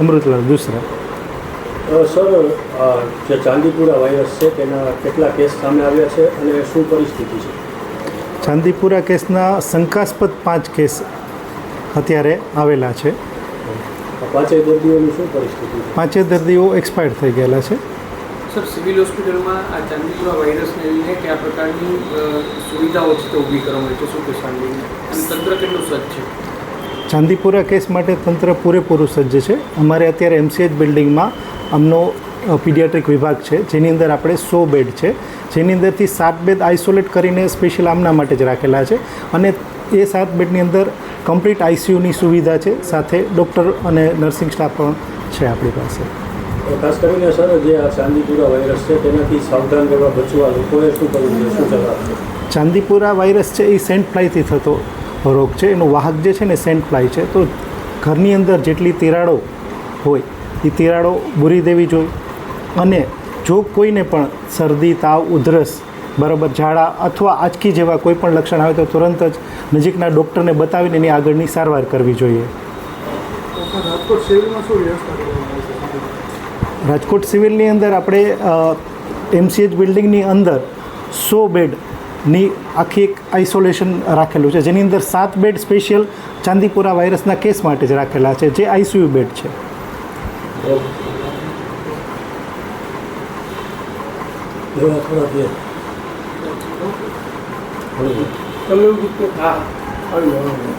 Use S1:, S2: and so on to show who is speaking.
S1: Amritlal દુસરા.
S2: Sir, જે Chandipura virus છે તેના કેટલા કેસ સામે આવ્યા છે અને શું પરિસ્થિતિ છે?
S1: ચાંદીપુરા કેસના શંકાસ્પદ 5 કેસ અત્યારે આવેલા છે.
S2: પાંચેય દર્દીઓની શું પરિસ્થિતિ છે?
S1: 5 દર્દીઓ એક્સપાયર થઈ ગયેલા છે.
S3: સર, સિવિલ હોસ્પિટલમાં આ ચાંદીપુરા વાયરસને લઈને કયા પ્રકારની સુવિધાઓ છે તે ઊભી કરવામાં આવી છે, શું કહેશો અને તંત્ર કેટલું સજ્જ છે?
S1: ચાંદીપુરા કેસ માટે તંત્ર પૂરેપૂરું સજ્જ છે. અમારે અત્યારે MCH બિલ્ડિંગમાં અમનો પીડિયાટ્રિક વિભાગ છે, જેની અંદર આપણે 100 બેડ છે, જેની અંદરથી 7 બેડ આઇસોલેટ કરીને સ્પેશિયલ આમના માટે જ રાખેલા છે. અને એ 7 બેડની અંદર કમ્પ્લીટ ICUની સુવિધા છે, સાથે ડૉક્ટર અને નર્સિંગ સ્ટાફ પણ છે આપણી પાસે.
S2: ખાસ કરીને સર, જે આ ચાંદીપુરા વાયરસ છે તેનાથી સાવધાન રહેવા બચવા લોકોએ શું કરવું જોઈએ, શું સલાહ છે?
S1: ચાંદીપુરા વાયરસ છે એ સેન્ટ ફ્લાયથી થતો રોગ છે. એનો વાહક જે છે ને સેન્ટ ફ્લાય છે. તો ઘરની અંદર જેટલી તિરાડો હોય એ તિરાડો બૂરી દેવી જોઈએ. અને જો કોઈને પણ શરદી, તાવ, ઉધરસ, બરાબર ઝાડા અથવા આંચકી જેવા કોઈ પણ લક્ષણ આવે તો તુરંત જ નજીકના ડૉક્ટરને બતાવીને એની આગળની સારવાર કરવી જોઈએ.
S3: રાજકોટ સિવિલમાં શું વ્યવસ્થા કરવામાં આવી છે?
S1: રાજકોટ સિવિલની અંદર આપણે MCH બિલ્ડિંગની અંદર 100 બેડની આખી એક આઇસોલેશન રાખેલું છે, જેની અંદર 7 બેડ સ્પેશિયલ ચાંદીપુરા વાયરસના કેસ માટે જ રાખેલા છે, જે ICU બેડ છે.
S3: તમે એવું કીધું કે હા આવી જવાનું.